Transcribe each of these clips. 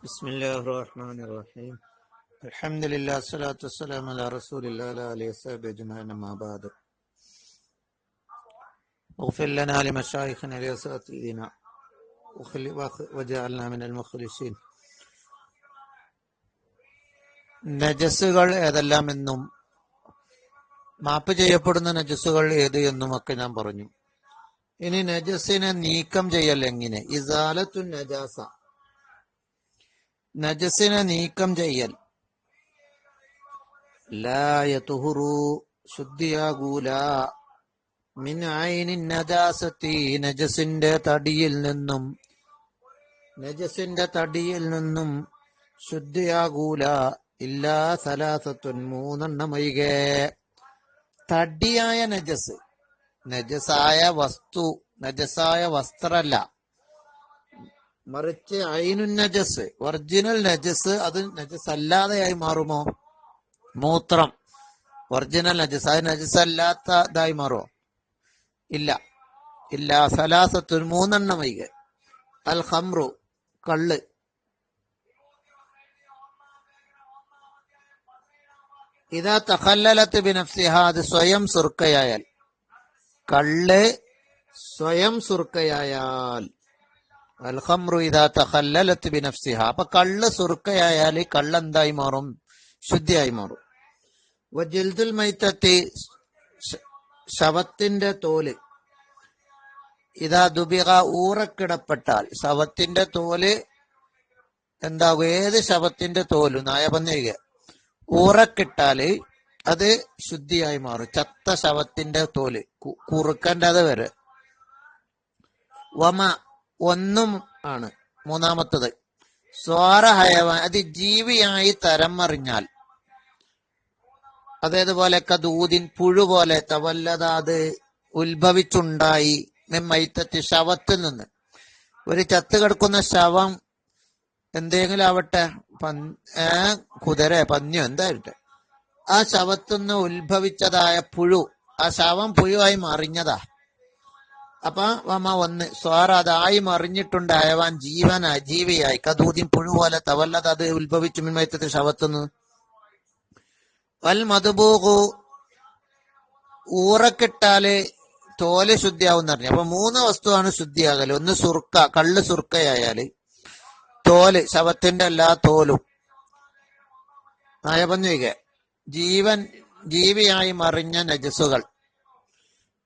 بسم الله الرحمن الرحيم الحمد لله الصلاة والسلام على رسول الله وعلى آله وصحبه أجمعين أما بعد اغفر لنا لمشايخنا ولأساتذتنا وجعلنا من المخلصين. നജസ്സുകൾ ഏതെല്ലാമെന്നും മാപ്പ് ചെയ്യപ്പെടുന്ന നജസ്സുകൾ ഏത് എന്നുമൊക്കെ ഞാൻ പറഞ്ഞു. ഇനി നജസ്സിനെ നീക്കം ചെയ്യൽ എങ്ങനെ? ഇസാലത്തു നജാസ, നജസ്സിനെ നീക്കം ചെയ്യൽ. ലാ യതുഹുറു, ശുദ്ധിയാകൂല. മിൻ ഐനിൻ നജാസത്തി, നജസിന്റെ തടിയിൽ നിന്നും ശുദ്ധിയാകൂല. ഇല്ലാ സലാസത്തുൻ, മൂന്നെണ്ണമൊഴികെ. തടിയായ നജസ്, നജസായ വസ്തു, നജസായ വസ്ത്രല്ല, മറിച്ച് ഐനുൻ നജസ്, ഒറിജിനൽ നജസ്, അത് നജസ് അല്ലാതെയായി മാറുമോ? മൂത്രം ഒറിജിനൽ നജസ്, അത് നജസല്ലാത്തതായി മാറുമോ? ഇല്ല. ഇല്ല സലാസത്തുൻ, മൂന്നെണ്ണമൊഴികെ. അൽ ഖംറു, കള്ള്. ഇതാ തഖല്ലലത്ത് ബിനഫ്സിഹ, അത് സ്വയം സുർക്കയായാൽ. കള്ള് സ്വയം സുർക്കയായാൽ. അൽ ഖംറു ഇദാ തഖല്ലലത്ത് ബിനഫ്സിഹ, അപ്പൊ കള്ള് സുർക്കയായാൽ കള്ളെന്തായി മാറും? ശുദ്ധിയായി മാറും. വജിൽദുൽ മൈത്തത്തി, ശവത്തിന്റെ തോല്. ഇതാ ദുബിഗ, ഊറക്കിടപ്പെട്ടാൽ. ശവത്തിന്റെ തോല് എന്താകും? ഏത് ശവത്തിന്റെ തോലും, നായപന്നിക ഊറക്കിട്ടാല് അത് ശുദ്ധിയായി മാറും. ചത്ത ശവത്തിന്റെ തോല്, കുറുക്കന്റെ അത് വരെ. വമ, ഒന്നും ആണ് മൂന്നാമത്തത്. സ്വാറ ഹയവാൻ, അത് ജീവിയായി തരം മറിഞ്ഞാൽ. അതേതുപോലെ കദൂദിൻ, പുഴു പോലെ. തവല്ലത, അത് ഉത്ഭവിച്ചുണ്ടായി. മൈത്തത്തി, ശവത്തിൽ നിന്ന്. ഒരു ചത്ത് കിടക്കുന്ന ശവം എന്തെങ്കിലും ആവട്ടെ, കുതിര, പന്നിയോ എന്തായിട്ട്, ആ ശവത്തുനിന്ന് ഉത്ഭവിച്ചതായ പുഴു, ആ ശവം പുഴുവായി മറിഞ്ഞതാ. അപ്പൊ വമ, ഒന്ന്. സ്വാറ, അതായി മറിഞ്ഞിട്ടുണ്ട്. ഹയവാൻ, ജീവനായി, ജീവിയായി. കദൂദിൻ, പുഴു പോലെ. തവല്ലത, അത് ഉത്ഭവിച്ചു. മിൻമൈത്തത്തി, ശവത്തുനിന്ന്. വൽ മദ്ബൂഖു, ഊറക്കിട്ടാല് തോല് ശുദ്ധിയാവും പറഞ്ഞു. അപ്പൊ മൂന്ന് വസ്തുവാണ് ശുദ്ധിയാകല്. ഒന്ന് സുർക്ക, കള്ള് സുർക്കയായാല്. തോല്, ശവത്തിന്റെ എല്ലാ തോലും. നയപന്നിക, ജീവിയായി മറിഞ്ഞ നജസുകൾ.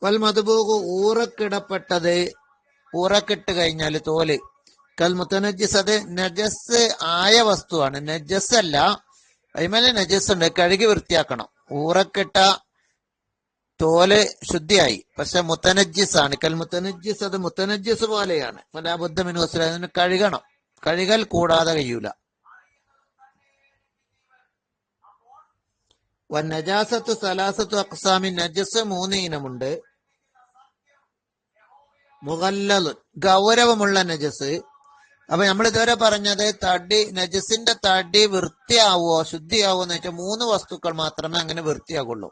വൽ മദ്ബൂഖു, ഊറക്കിടപ്പെട്ടത്, ഊറക്കിട്ട് കഴിഞ്ഞാല് തോല്. കൽ മുത്തനജ്ജിസ്, അത് നജസ് ആയ വസ്തുവാണ്, നജസ് അല്ല. അതിമേലെ നജസ് ഉണ്ട്, കഴുകി വൃത്തിയാക്കണം. ഊറക്കിട്ട തോല് ശുദ്ധിയായി, പക്ഷെ മുത്തനജ്ജിസ് ആണ്. കൽ മുത്തനജ്ജിസ്, അത് മുത്തനജ്ജിസ് പോലെയാണ്. ഫലാബുദ്ധമിന് അതിന് കഴുകണം. കഴുകൽ കൂടാതെ കഴിയൂല. നജാസത്തു സലാസത്തു അഖ്സാമിൻ, നജസ് മൂന്ന് ഇനമുണ്ട്. മുഗല്ലദ്, ഗൗരവമുള്ള നജസ്. അപ്പൊ നമ്മൾ ഇതുവരെ പറഞ്ഞത് നജസിന്റെ തടി വൃത്തിയാവോ ശുദ്ധിയാവോ എന്ന് വെച്ചാൽ മൂന്ന് വസ്തുക്കൾ മാത്രമേ അങ്ങനെ വൃത്തിയാകുള്ളൂ.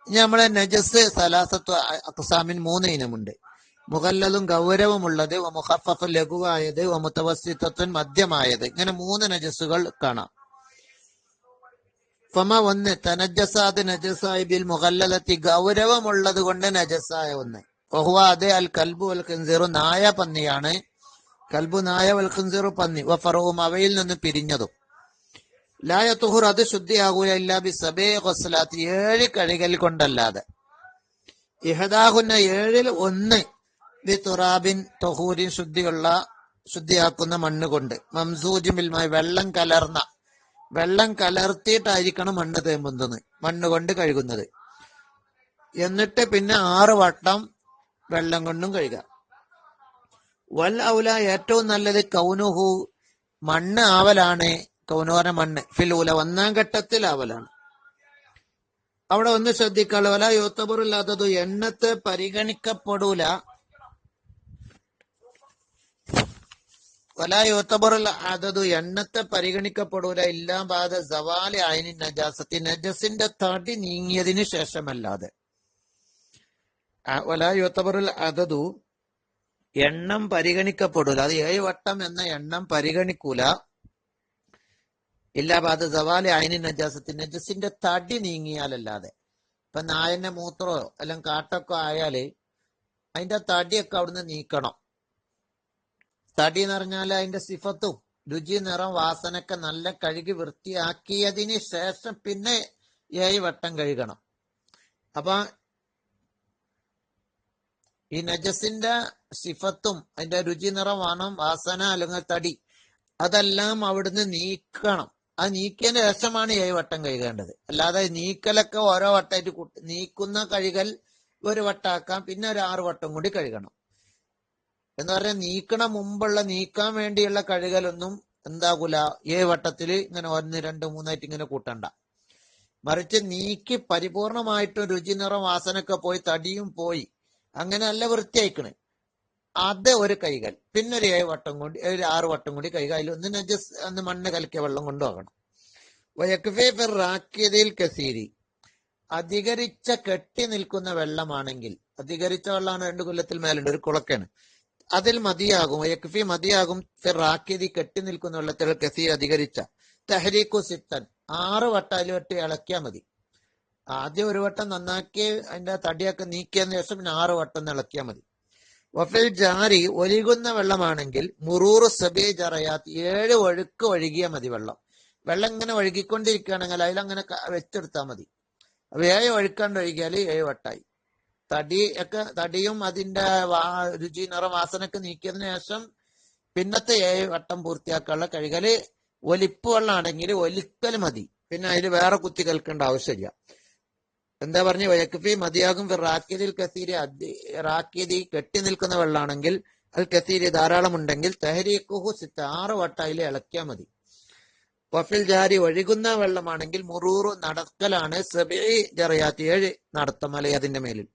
ഇനി നമ്മളെ നജസ് സലാസത്തു അഖ്സാമിൻ, മൂന്ന് ഇനമുണ്ട്. മുഗല്ലദും, ഗൗരവമുള്ളത്. മുഖഫഫ്, ലഘുവായത്. മുതവസ്സിത്തത്തുൻ, മധ്യമായത്. ഇങ്ങനെ മൂന്ന് നജസുകൾ കാണാം. ഫമ, ഒന്ന്. തനജസാത്, നജസായി. ബിൽ മുഗല്ലദത്തി, ഗൗരവമുള്ളത് കൊണ്ട് നജസായ ഒന്ന്. വഹുവ, അത്. അൽ കൽബു വൽ ഖിൻസിറു, നായ പന്നിയാണ്. കൽബു നായ, വൽ ഖിൻസിറു പന്നി. വഫറവും, അവയിൽ നിന്ന് പിരിഞ്ഞതും. ലാ യതുഹുർ, അത് ശുദ്ധിയാകൂല. ഇല്ലാ ബി സബീ ഖസ്ലാത്തി, 7 കഴുകൽ കൊണ്ടല്ലാതെ. ഇഹദാഹുന്ന, 7-ൽ ഒന്ന്. ബി തുറാബിൻ തഹൂരിൻ, ശുദ്ധിയാക്കുന്ന മണ്ണ് കൊണ്ട്. മംസൂജിൻ ബിൽ മായി, വെള്ളം കലർത്തിയിട്ടായിരിക്കണം മണ്ണ് തേമ്പുന്നത്, മണ്ണ് കൊണ്ട് കഴുകുന്നത്. എന്നിട്ട് പിന്നെ 6 വട്ടം വെള്ളം കൊണ്ടും കഴുകാം. വൽ ഔല, ഏറ്റവും നല്ലത്. കൗനുഹു, മണ്ണ് ആവലാണ്. കൗനുഹന, മണ്ണ്. ഫിലൂല, ഒന്നാം ഘട്ടത്തിൽ ആവലാണ്. അവിടെ ഒന്ന് ശ്രദ്ധിക്കാളൂ. വല യോത്തബറില്ലാത്തത്, എണ്ണത്തെ പരിഗണിക്കപ്പെടൂല. വല യോത്തബറുൽ അതതു, എണ്ണത്തെ പരിഗണിക്കപ്പെടൂല. ഇല്ലാ ബാദ സവാലി ഐനി നജാസത്തി, നജസിന്റെ തടി നീങ്ങിയതിന് ശേഷമല്ലാതെ. വല യോത്തബറുൽ അതതു, എണ്ണം പരിഗണിക്കപ്പെടൂല. അത് 7 വട്ടം എന്ന എണ്ണം പരിഗണിക്കൂല. ഇല്ലാബാദ് സവാലി അയിന് നജാസത്ത് നജസിന്റെ തടി നീങ്ങിയാലല്ലാതെ. ഇപ്പൊ നായന്റെ മൂത്രോ അല്ലെങ്കിൽ കാട്ടൊക്കെ ആയാല് അതിന്റെ തടിയൊക്കെ അവിടുന്ന് നീക്കണം. തടി എന്ന് പറഞ്ഞാൽ അതിന്റെ സിഫത്തും രുചി, നിറം, വാസനയൊക്കെ നല്ല കഴുകി വൃത്തിയാക്കിയതിന് ശേഷം പിന്നെ 7 വട്ടം കഴുകണം. അപ്പൊ ഈ നജസിന്റെ സിഫത്തും അതിന്റെ രുചി, നിറം, മണം, വാസന അല്ലെങ്കിൽ തടി അതെല്ലാം അവിടുന്ന് നീക്കണം. അത് നീക്കിയതിന് ശേഷമാണ് 7 വട്ടം കഴുകേണ്ടത്. അല്ലാതെ നീക്കലൊക്കെ ഓരോ വട്ടമായിട്ട് നീക്കുന്ന കഴുകൽ ഒരു വട്ടാക്കാം, പിന്നെ ഒരു 6 വട്ടം കൂടി കഴുകണം. എന്ന് പറഞ്ഞാൽ നീക്കണ മുമ്പുള്ള നീക്കാൻ വേണ്ടിയുള്ള കഴുകലൊന്നും എന്താകൂല 7 വട്ടത്തില് ഇങ്ങനെ 1, 2, 3 ഇങ്ങനെ കൂട്ടണ്ട. മറിച്ച് നീക്കി പരിപൂർണമായിട്ടും രുചി, നിറം, വാസനൊക്കെ പോയി തടിയും പോയി അങ്ങനെ നല്ല വൃത്തിയായിക്കണ്, അത് ഒരു കൈകൾ. പിന്നെ ഒരു 7 വട്ടം കൂടി, ഒരു 6 വട്ടം കൂടി കൈകൾ. അതിലൊന്ന് നജസ് ഒന്ന് മണ്ണ് കലക്കിയ വെള്ളം കൊണ്ടുപോകണം. റാക്കിയതിൽ കസീരി, അധികരിച്ച കെട്ടി നിൽക്കുന്ന വെള്ളമാണെങ്കിൽ, അധികരിച്ച വെള്ളമാണ് 2 കൊല്ലത്തിൽ മേലുണ്ട്, ഒരു കുളക്കാണ്, അതിൽ മതിയാകും. യക്ഫി മതിയാകും. റാക്കിയതി കെട്ടി നിൽക്കുന്ന വെള്ളത്തിൽ കസീർ അധികരിച്ച തഹരീഖു സിത്തൻ 6 വട്ടം അതിലിട്ട് ഇളക്കിയാൽ മതി. ആദ്യം 1 വട്ടം നന്നാക്കി അതിന്റെ തടിയൊക്കെ നീക്കിയതിന് ശേഷം പിന്നെ 6 വട്ടം ഇളക്കിയാൽ മതി. വഫിൽ ജാരി, ഒലികുന്ന വെള്ളമാണെങ്കിൽ മുറൂറ് സബി ജറയാത്ത് 7 ഒഴുക്ക് ഒഴുകിയാൽ മതി. വെള്ളം ഇങ്ങനെ ഒഴുകിക്കൊണ്ടിരിക്കുകയാണെങ്കിൽ അതിലങ്ങനെ വെച്ചെടുത്താൽ മതി. അപ്പൊ 7 ഒഴുക്കാണ്ട് ഒഴുകിയാൽ 7 വട്ടായി. തടിയും അതിന്റെ രുചി, നിറം, വാസനൊക്കെ നീക്കിയതിനു ശേഷം പിന്നത്തെ 7 വട്ടം പൂർത്തിയാക്കാനുള്ള കഴുകല്. ഒലിപ്പ് വെള്ളമാണെങ്കിൽ ഒലിക്കൽ മതി, പിന്നെ അതിൽ വേറെ കുത്തി കൽക്കേണ്ട ആവശ്യമില്ല. എന്താ പറഞ്ഞു? വയക്കഫി മതിയാകും. റാക്കിയതിൽ കസീരി, റാക്കിയതി കെട്ടി നിൽക്കുന്ന വെള്ളമാണെങ്കിൽ അത് കസീരി ധാരാളം ഉണ്ടെങ്കിൽ തഹരീഖുഹു സിത്ത 6 വട്ടം അതിൽ ഇളക്കിയാൽ മതി. വഫിൽ ജാരി, ഒഴുകുന്ന വെള്ളമാണെങ്കിൽ മുറൂറു നടക്കലാണ്. സബി ജറയാത്തി 7 നടത്തം അല്ലെ അതിന്റെ മേലിൽ.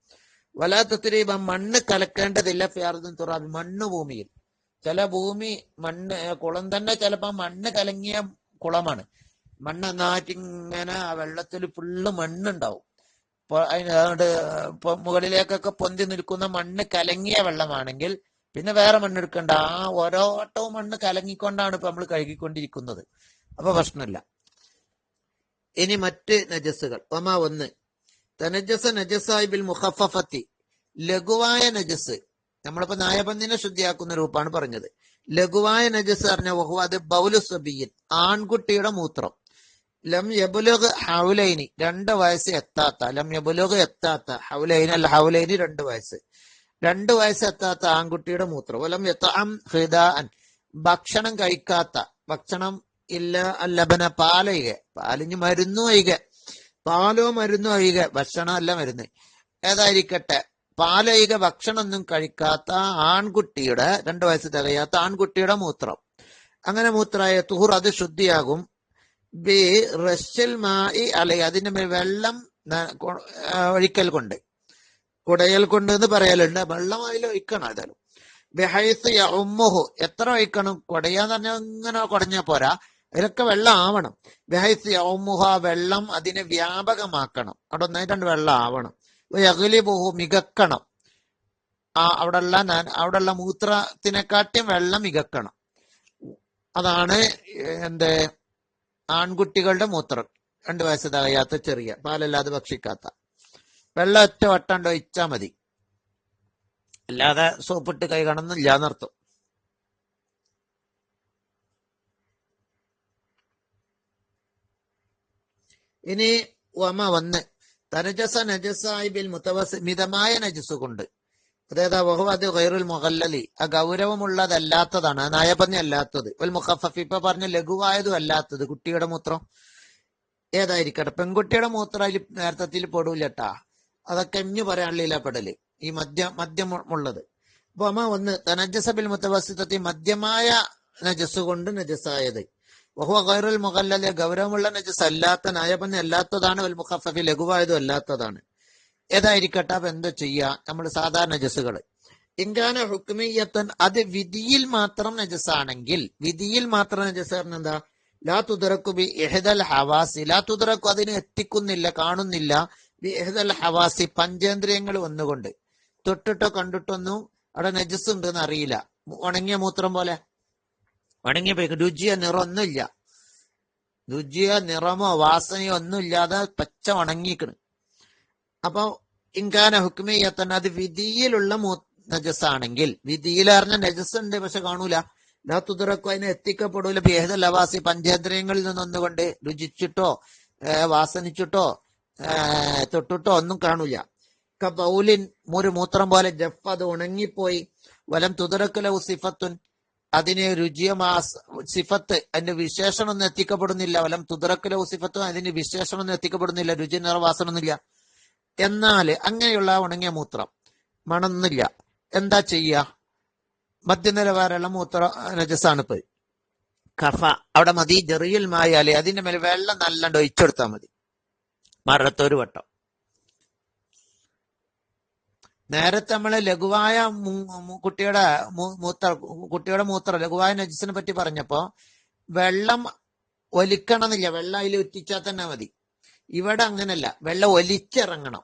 വലാ തത്രീബ, മണ്ണ് കലക്കേണ്ടതില്ല. ഫിയാർദിൻ തുറാബ്, മണ്ണ് ഭൂമിയിൽ. ചില ഭൂമി മണ്ണ് കുളം തന്നെ ചിലപ്പോ മണ്ണ് കലങ്ങിയ കുളമാണ്. മണ്ണ് നന്നായിട്ടിങ്ങനെ ആ വെള്ളത്തിൽ ഫുള്ള് മണ്ണുണ്ടാവും. അതുകൊണ്ട് മുകളിലേക്കൊക്കെ പൊന്തി നിൽക്കുന്ന മണ്ണ് കലങ്ങിയ വെള്ളമാണെങ്കിൽ പിന്നെ വേറെ മണ്ണെടുക്കണ്ട. ആ ഓരോ വട്ടവും മണ്ണ് കലങ്ങിക്കൊണ്ടാണ് ഇപ്പൊ നമ്മൾ കഴുകിക്കൊണ്ടിരിക്കുന്നത്. അപ്പൊ പ്രശ്നമില്ല. ഇനി മറ്റ് നജസ്സുകൾ. 1 തനജസ നജസായി ബിൽ മുഖഫഫത്തി, ലഘുവായ നജസ്. നമ്മളിപ്പോ നായബന്ധിനെ ശുദ്ധിയാക്കുന്ന രൂപമാണ് പറഞ്ഞത്. ലഘുവായ നജസ് പറഞ്ഞ വഹു, അത് ബൗലു സബിയൻ, ആൺകുട്ടിയുടെ മൂത്രം. ലം യബുലുഗ് ഹൗലൈനി, 2 വയസ്സ് എത്താത്ത. ലം യബുലുഗ് എത്താത്ത, ഹൗലൈനി അല്ല, ഹൗലൈനി 2 വയസ്സ്. 2 വയസ്സ് എത്താത്ത ആൺകുട്ടിയുടെ മൂത്രം. വലം യതഅം ഖിദാഅൻ, ഭക്ഷണം കഴിക്കാത്ത, ഭക്ഷണം ഇല്ല, അല്ലബന പാലയിക, പാലിഞ്ഞ് മരുന്നു ഒഴിക, പാലോ മരുന്നു ഒഴിക, ഭക്ഷണം അല്ല മരുന്ന് ഏതായിരിക്കട്ടെ, പാലയിക ഭക്ഷണം ഒന്നും കഴിക്കാത്ത ആൺകുട്ടിയുടെ, 2 വയസ്സ് തികയാത്ത ആൺകുട്ടിയുടെ മൂത്രം. അങ്ങനെ മൂത്രമായ തുഹുർ, അത് ശുദ്ധിയാകും. ബി റഷ്യൽ മായി അല്ലെ, അതിന്റെ മേൽ വെള്ളം ഒഴിക്കൽ കൊണ്ട്, കുടയൽ കൊണ്ട് എന്ന് പറയലുണ്ട്. വെള്ളം അതിൽ ഒഴിക്കണം. ഏതായാലും ബിഹൈസ് യഉമ്മുഹു, എത്ര ഒഴിക്കണം? കുടയാന്ന് പറഞ്ഞാൽ ഇങ്ങനെ കുടഞ്ഞാൽ പോരാ, അതിലൊക്കെ വെള്ളം ആവണം. ബിഹൈസ് യഉമ്മുഹ, വെള്ളം അതിനെ വ്യാപകമാക്കണം. അവിടെ ഒന്നായിട്ടുണ്ട് വെള്ളം ആവണം. യഗ്ലിബുഹു, മികക്കണം. അവിടെയുള്ള മൂത്രത്തിനെക്കാട്ടിയും വെള്ളം മികക്കണം. അതാണ് എന്ത്? ആൺകുട്ടികളുടെ മൂത്രം. 2 വയസ്സ് തികയാത്ത, ചെറിയ, പാലല്ലാതെ ഭക്ഷിക്കാത്ത. വെള്ളം ഒറ്റ വട്ടണ്ട് ഒഴിച്ചാ മതി, അല്ലാതെ സോപ്പിട്ട് കൈകണമെന്നില്ല എന്നർത്ഥം. ഇനി 1 തനജസ നജസായി ബിൽ മുതവസ്സി, മിതമായ നജസ് കൊണ്ട്. അതേതാ? വഹു, അത് ഗൈറുൽ മുഗല്ലലി, ആ ഗൗരവമുള്ളതല്ലാത്തതാണ്, നയപന്യ അല്ലാത്തത്. വൽ മുഖഫഫി, ഇപ്പൊ പറഞ്ഞ ലഘുവായതും അല്ലാത്തത്. കുട്ടിയുടെ മൂത്രം ഏതായിരിക്കട്ടെ. പെൺകുട്ടിയുടെ മൂത്രം അതിൽ നേരത്തിൽ പെടൂലട്ടാ, അതൊക്കെ ഇഞ്ഞു പറയാനുള്ള പെടല്. ഈ മദ്യമുള്ളത്. 1 തനജസ ബിൽ മുതവസ്സിതത്തി, മദ്യമായ നജസ് കൊണ്ട് നജസായത്. വഹുവ ഗൈറുൽ മുഗല്ലലി, ഗൗരവമുള്ള നജസ് അല്ലാത്ത, നയപന്യ അല്ലാത്തതാണ്. വൽ മുഖഫഫി, ലഘുവായതും അല്ലാത്തതാണ്. ഏതായിരിക്കട്ടെ. അപ്പൊ എന്താ ചെയ്യാ? നമ്മൾ സാധാരണ നജസുകള് ഇൻകാന ഹുക്മിയത്തൻ, അത് വിധിയിൽ മാത്രം നജസാണെങ്കിൽ, വിധിയിൽ മാത്രം നജസ് പറഞ്ഞ എന്താ? ലാ തുദറക്കു ബി ഇഹ്ദൽ ഹവാസി, ലാ തുദറക്കു, അതിനെ എത്തിക്കുന്നില്ല, കാണുന്നില്ല. ബി ഇഹ്ദൽ ഹവാസി, പഞ്ചേന്ദ്രിയങ്ങൾ വന്നുകൊണ്ട്. തൊട്ടിട്ടോ കണ്ടിട്ടൊന്നും അവിടെ നജസ് ഉണ്ടെന്ന് അറിയില്ല. ഉണങ്ങിയ മൂത്രം പോലെ, ഉണങ്ങിയ രുചിയോ നിറമൊന്നുമില്ല. രുചിയോ നിറമോ വാസനയോ ഒന്നുമില്ലാതെ പച്ച ഉണങ്ങിക്കണ്. അപ്പൊ ഇൻകാന ഹുക്മിയത്തൻ അത് വിധിയിലുള്ള നജസാണെങ്കിൽ, വിധിയിൽ അറിഞ്ഞ നജസ് ഉണ്ട് പക്ഷെ കാണൂല, ലാ തുദറക്കു അതിനെ എത്തിക്കപ്പെടൂല ബിഹദൽ ലവാസി പഞ്ചേന്ദ്രിയങ്ങളിൽ നിന്നൊന്നുകൊണ്ട് രുചിച്ചിട്ടോ വാസനിച്ചിട്ടോ തൊട്ടിട്ടോ ഒന്നും കാണൂല. കബൗലിൻ ഒരു മൂത്രം പോലെ ജഫ് അത് ഉണങ്ങിപ്പോയി. വലം തുദറക്കലു സിഫത്തുൻ അതിന് രുചിയോ സിഫത്ത് അതിന്റെ വിശേഷണമൊന്നും എത്തിക്കപ്പെടുന്നില്ല. വലം തുദറക്കലു സിഫത്തും അതിന് വിശേഷണമൊന്നും എത്തിക്കപ്പെടുന്നില്ല, രുചി നിറവാസനൊന്നുമില്ല. എന്നാൽ അങ്ങനെയുള്ള ഉണങ്ങിയ മൂത്രം മണന്നില്ല, എന്താ ചെയ്യുക? മധ്യനിലവാരമുള്ള മൂത്ര നജസാണ് ഇപ്പൊ കഫ അവിടെ മതി. ജെറിയിൽ മായാലേ അതിന്റെ മേലെ വെള്ളം നല്ലണ്ട് ഒഴിച്ചെടുത്താൽ മതി മറത്തൊരു വട്ടം. നേരത്തെ നമ്മള് ലഘുവായ കുട്ടിയുടെ മൂത്രം ലഘുവായ നജസിനെ പറ്റി പറഞ്ഞപ്പോ വെള്ളം ഒലിക്കണമെന്നില്ല, വെള്ളം അതിൽ ഉറ്റിച്ചാൽ തന്നെ മതി. ഇവിടെ അങ്ങനല്ല, വെള്ളം ഒലിച്ചിറങ്ങണം.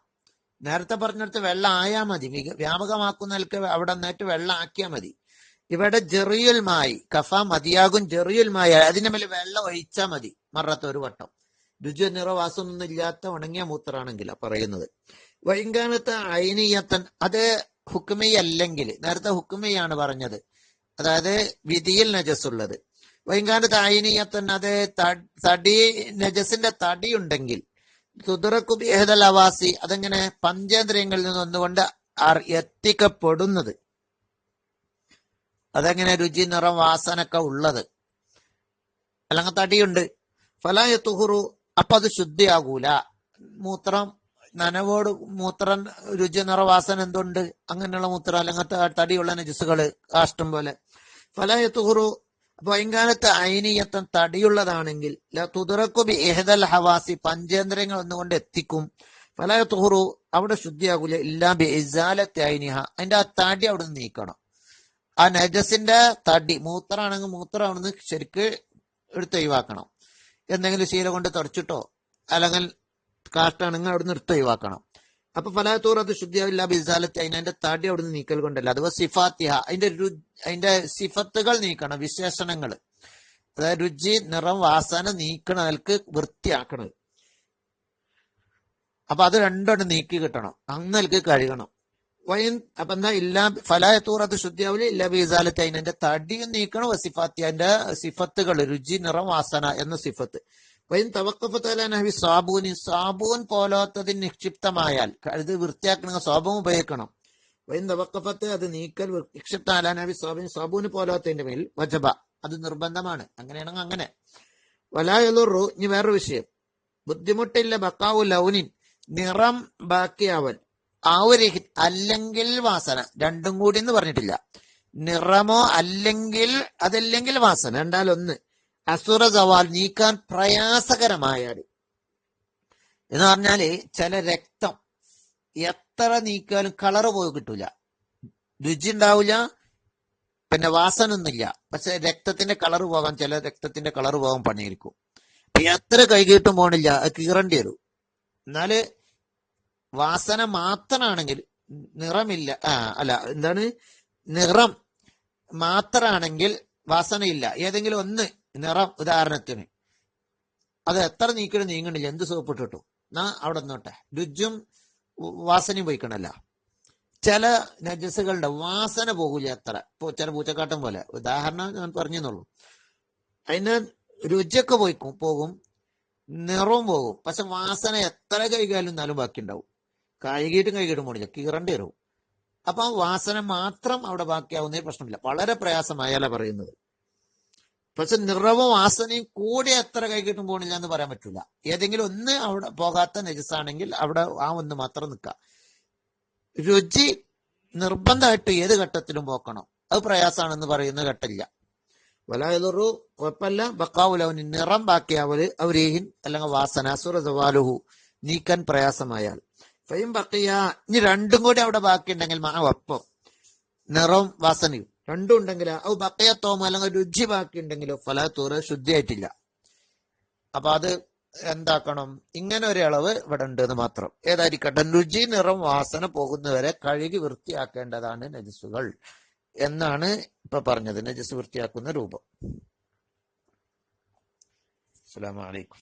നേരത്തെ പറഞ്ഞിടത്ത് വെള്ളം ആയാ മതി, വ്യാപകമാക്കുന്നവർക്ക് അവിടെ നിന്നിട്ട് വെള്ളം ആക്കിയാൽ മതി. ഇവിടെ ജെറിയുൽ മായി കഫ മതിയാകും, ജെറിയുൽ മായി അതിന്റെ മേലെ വെള്ളം ഒഴിച്ചാൽ മതി മറത്തൊരു വട്ടം. രുചി നിറവാസമൊന്നും ഇല്ലാത്ത ഉണങ്ങിയ മൂത്രാണെങ്കിലാ പറയുന്നത്. വൈകാനത്തെ ഐനീയത്തൻ അത് ഹുക്മിയല്ലെങ്കിൽ, നേരത്തെ ഹുക്മിയാണ് പറഞ്ഞത്, അതായത് വിധിയിൽ നജസുള്ളത്. വൈകാനത്തെ ഐനീയത്തൻ അത് തടി നജസിന്റെ തടി ഉണ്ടെങ്കിൽ തുദറക്കു ബിഹദൽ ലവാസി അതെങ്ങനെ പഞ്ചേന്ദ്രിയങ്ങളിൽ നിന്ന് ഒന്നുകൊണ്ട് എത്തിക്കപ്പെടുന്നത്, അതെങ്ങനെ രുചി നിറം വാസനൊക്കെ ഉള്ളത്, അല്ലെങ്കിൽ തടിയുണ്ട്. ഫലായ തുഹുറു അപ്പൊ അത് ശുദ്ധിയാകൂല. മൂത്രം നനവോട് മൂത്രം രുചി നിറവാസന എന്തുണ്ട്, അങ്ങനെയുള്ള മൂത്രം അല്ലെങ്കിൽ തടിയുള്ള നജസുകള് കാഷ്ടം പോലെ. ഫലായ തുഹുറു ഭയങ്കാലത്ത് ഐനീയത്തൻ തടിയുള്ളതാണെങ്കിൽ തുദറക്കു ബി ഇഹ്ദൽ ഹവാസി പഞ്ചേന്ദ്രിയങ്ങൾ ഒന്നുകൊണ്ട് എത്തിക്കും. ഫലായ തുഹുറു അവിടെ ശുദ്ധിയാകൂല ഇല്ലാ ബി ഇസാലത്തെ ഐനിഹ അതിന്റെ ആ തടി അവിടെ നിന്ന് നീക്കണം. ആ നജസിന്റെ തടി മൂത്രമാണെങ്കിൽ മൂത്രം അവിടെ നിന്ന് ശരിക്ക് എടുത്ത് ഒഴിവാക്കണം. എന്തെങ്കിലും ശീല കൊണ്ട് തുടച്ചിട്ടോ അല്ലെങ്കിൽ കാഷ്ടാണെങ്കിൽ അവിടെ നിന്ന് എടുത്ത് ഒഴിവാക്കണം. അപ്പൊ ഫലാത്തൂർ അത് ശുദ്ധിയാവില്ല ബിസാലത്തെ അതിന്റെ തടി അവിടെ നിന്ന് നീക്കൽ കൊണ്ടല്ല. അഥവാ സിഫാത്തിഹ അതിന്റെ സിഫത്തുകൾ നീക്കണം, വിശേഷണങ്ങൾ, അതായത് രുചി നിറം വാസന നീക്കണൽക്ക് വൃത്തിയാക്കണത്. അപ്പൊ അത് രണ്ടോട്ട് നീക്കി കിട്ടണം, അങ്ങൽക്ക് കഴുകണം. അപ്പൊ എന്താ ഇല്ല ഫലായത്തൂർ അത് ശുദ്ധിയാവില്ല ഇല്ല ബിസാലത്തെ അതിന്റെ തടിയും നീക്കണം. വസിഫാത്തി അതിന്റെ സിഫത്തുകൾ രുചി നിറം വാസന എന്ന സിഫത്ത്. വൈൻ തവക്കഫത്തലഹി സാബൂനി സാബൂൻ പോലാത്തതിന് നിക്ഷിപ്തമായാൽ ഇത് വൃത്തിയാക്കണമെങ്കിൽ സാബൂൻ ഉപയോഗിക്കണം. വൈൻ തവക്കഫത്ത് അത് നീക്കൽ നിക്ഷിപ്ത അലാനഹി സാബൂൻ സാബൂന് പോലാത്തതിന്റെ മേൽ വജബ അത് നിർബന്ധമാണ്. അങ്ങനെയാണെങ്കിൽ അങ്ങനെ. വലായുറു ഇനി വേറൊരു വിഷയം, ബുദ്ധിമുട്ടില്ല ബക്കാവു ലൗനിൻ നിറം ബാക്കിയാവൽ ആവുരഹിത് അല്ലെങ്കിൽ വാസന രണ്ടും കൂടി എന്ന് പറഞ്ഞിട്ടില്ല. നിറമോ അല്ലെങ്കിൽ അതല്ലെങ്കിൽ വാസന രണ്ടാലൊന്ന്. അസുറ സവാൽ നീക്കാൻ പ്രയാസകരമായാൽ എന്ന് പറഞ്ഞാല് ചില രക്തം എത്ര നീക്കാലും കളറ് പോയി കിട്ടൂല, രുചി ഉണ്ടാവില്ല, പിന്നെ വാസന ഒന്നുമില്ല, പക്ഷെ രക്തത്തിന്റെ കളറ് പോകാൻ ചില രക്തത്തിന്റെ കളറ് പോകാൻ പണിയിരിക്കും. എത്ര കൈകീട്ടും പോണില്ല, അത് കീറേണ്ടി വരും. എന്നാല് വാസന മാത്രമാണെങ്കിൽ നിറമില്ല, എന്താണ് നിറം മാത്രമാണെങ്കിൽ വാസനയില്ല, ഏതെങ്കിലും ഒന്ന് നിറം ഉദാഹരണത്തിന് അത് എത്ര നീക്കിയിട്ട് നീങ്ങണില്ല, എന്ത് സോപ്പിട്ടിട്ടു എന്നാ അവിടെ നിന്നോട്ടെ, രുചിയും വാസനയും പോയിക്കണല്ല. ചില നജസുകളുടെ വാസന പോകൂല എത്ര, ചില പൂച്ചക്കാട്ടം പോലെ ഉദാഹരണം ഞാൻ പറഞ്ഞെന്നുള്ളൂ. അതിന് രുചിയൊക്കെ പോകും, നിറവും പോകും, പക്ഷെ വാസന എത്ര കൈകാലും എന്നാലും ബാക്കി ഉണ്ടാവും. കൈകിട്ടും പോണില്ല, കീറേണ്ടി വരും. അപ്പൊ വാസന മാത്രം അവിടെ ബാക്കിയാവുന്നേ പ്രശ്നമില്ല, വളരെ പ്രയാസമായാലാ പറയുന്നത്. പക്ഷെ നിറവും വാസനയും കൂടി എത്ര കൈകിട്ടും പോണില്ല എന്ന് പറയാൻ പറ്റൂല. ഏതെങ്കിലും ഒന്ന് അവിടെ പോകാത്ത നജസാണെങ്കിൽ അവിടെ ആ ഒന്ന് മാത്രം നിൽക്കാം. രുചി നിർബന്ധമായിട്ട് ഏത് ഘട്ടത്തിലും പോക്കണം, അത് പ്രയാസമാണെന്ന് പറയുന്ന ഘട്ടമില്ല. വലായുറു കുഴപ്പമില്ല ബക്കാവുലവന് നിറം ബാക്കിയാവല് അവരേഹിൻ അല്ലെങ്കിൽ വാസന സുറവാലുഹു നീക്കാൻ പ്രയാസമായാൽ. ഫയും ബക്കിയ ഇനി രണ്ടും കൂടി അവിടെ ബാക്കിയുണ്ടെങ്കിൽ ഒപ്പം നിറവും വാസനയും രണ്ടും ഉണ്ടെങ്കിൽ അത് ബക്കയത്തോമോ അല്ലെങ്കിൽ രുചി ബാക്കി ഉണ്ടെങ്കിലോ ഫലാത്തൂറ് ശുദ്ധിയായിട്ടില്ല. അപ്പൊ അത് എന്താക്കണം, ഇങ്ങനെ ഒരു അളവ് ഇവിടെ ഉണ്ട് എന്ന് മാത്രം. ഏതായിരിക്കട്ടെ രുചി നിറം വാസന പോകുന്നവരെ കഴുകി വൃത്തിയാക്കേണ്ടതാണ് നജസുകൾ എന്നാണ് ഇപ്പൊ പറഞ്ഞത്, നജസ് വൃത്തിയാക്കുന്ന രൂപം. അസ്സലാമു അലൈക്കും.